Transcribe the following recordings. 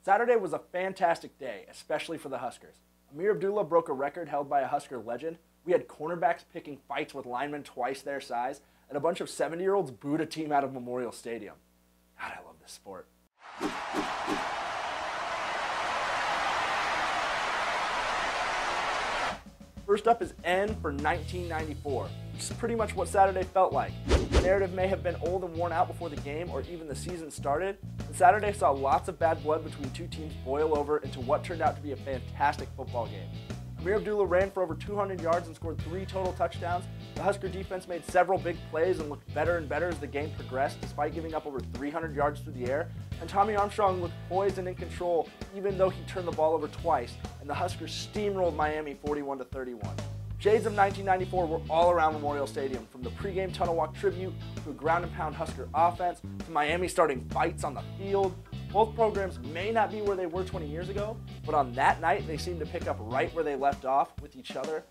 Saturday was a fantastic day, especially for the Huskers. Amir Abdullah broke a record held by a Husker legend. We had cornerbacks picking fights with linemen twice their size, and a bunch of 70-year-olds booed a team out of Memorial Stadium. God, I love this sport. First up is N for 1994, which is pretty much what Saturday felt like. The narrative may have been old and worn out before the game or even the season started, but Saturday saw lots of bad blood between two teams boil over into what turned out to be a fantastic football game. Amir Abdullah ran for over 200 yards and scored 3 total touchdowns. The Husker defense made several big plays and looked better and better as the game progressed, despite giving up over 300 yards through the air. And Tommy Armstrong looked poised and in control, even though he turned the ball over twice, and the Huskers steamrolled Miami 41-31. Shades of 1994 were all around Memorial Stadium, from the pregame tunnel walk tribute to a ground and pound Husker offense to Miami starting fights on the field. Both programs may not be where they were 20 years ago, but on that night they seemed to pick up right where they left off with each other.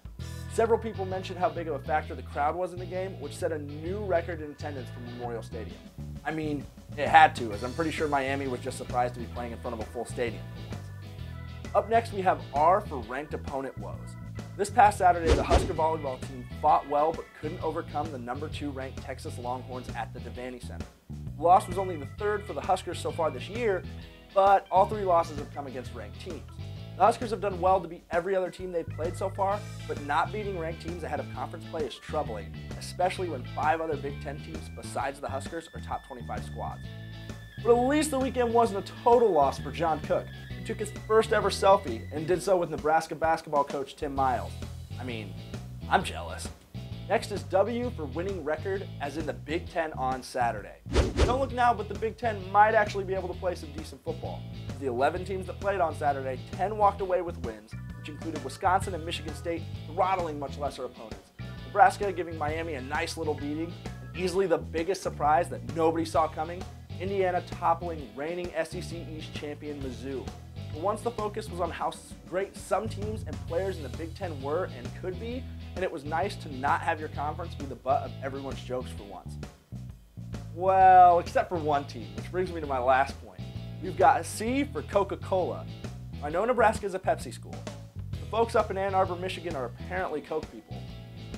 Several people mentioned how big of a factor the crowd was in the game, which set a new record in attendance for Memorial Stadium. I mean, it had to, as I'm pretty sure Miami was just surprised to be playing in front of a full stadium. Up next, we have R for ranked opponent woes. This past Saturday, the Husker volleyball team fought well but couldn't overcome the number 2 ranked Texas Longhorns at the Devaney Center. The loss was only the 3rd for the Huskers so far this year, but all 3 losses have come against ranked teams. The Huskers have done well to beat every other team they've played so far, but not beating ranked teams ahead of conference play is troubling, especially when 5 other Big Ten teams besides the Huskers are top 25 squads. But at least the weekend wasn't a total loss for John Cook, who took his first ever selfie and did so with Nebraska basketball coach Tim Miles. I mean, I'm jealous. Next is W for winning record, as in the Big Ten on Saturday. Don't look now, but the Big Ten might actually be able to play some decent football. Of the 11 teams that played on Saturday, 10 walked away with wins, which included Wisconsin and Michigan State throttling much lesser opponents. Nebraska giving Miami a nice little beating, and easily the biggest surprise that nobody saw coming, Indiana toppling reigning SEC East champion Mizzou. But once the focus was on how great some teams and players in the Big Ten were and could be, and it was nice to not have your conference be the butt of everyone's jokes for once. Well, except for one team, which brings me to my last point. We've got a C for Coca-Cola. I know Nebraska is a Pepsi school. The folks up in Ann Arbor, Michigan are apparently Coke people.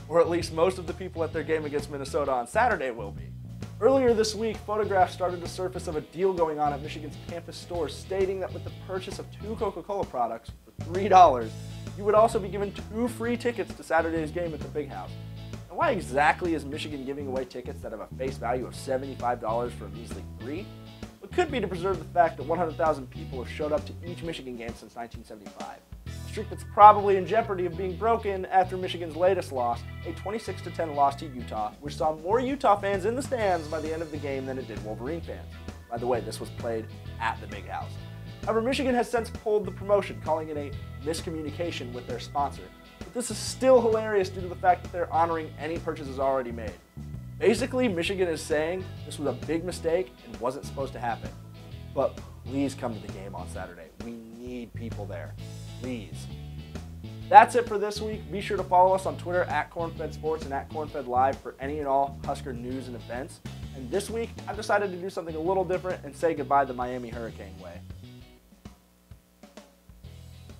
Or at least most of the people at their game against Minnesota on Saturday will be. Earlier this week, photographs started to surface of a deal going on at Michigan's campus stores stating that with the purchase of 2 Coca-Cola products for $3, you would also be given 2 free tickets to Saturday's game at the Big House. And why exactly is Michigan giving away tickets that have a face value of $75 for a measly 3? It could be to preserve the fact that 100,000 people have showed up to each Michigan game since 1975. A streak that's probably in jeopardy of being broken after Michigan's latest loss, a 26-10 loss to Utah, which saw more Utah fans in the stands by the end of the game than it did Wolverine fans. By the way, this was played at the Big House. However, Michigan has since pulled the promotion, calling it a miscommunication with their sponsor. But this is still hilarious due to the fact that they're honoring any purchases already made. Basically, Michigan is saying this was a big mistake and wasn't supposed to happen. But please come to the game on Saturday. We need people there. Please. That's it for this week. Be sure to follow us on Twitter at CornfedSports and at CornfedLive for any and all Husker news and events. And this week, I've decided to do something a little different and say goodbye the Miami Hurricane way.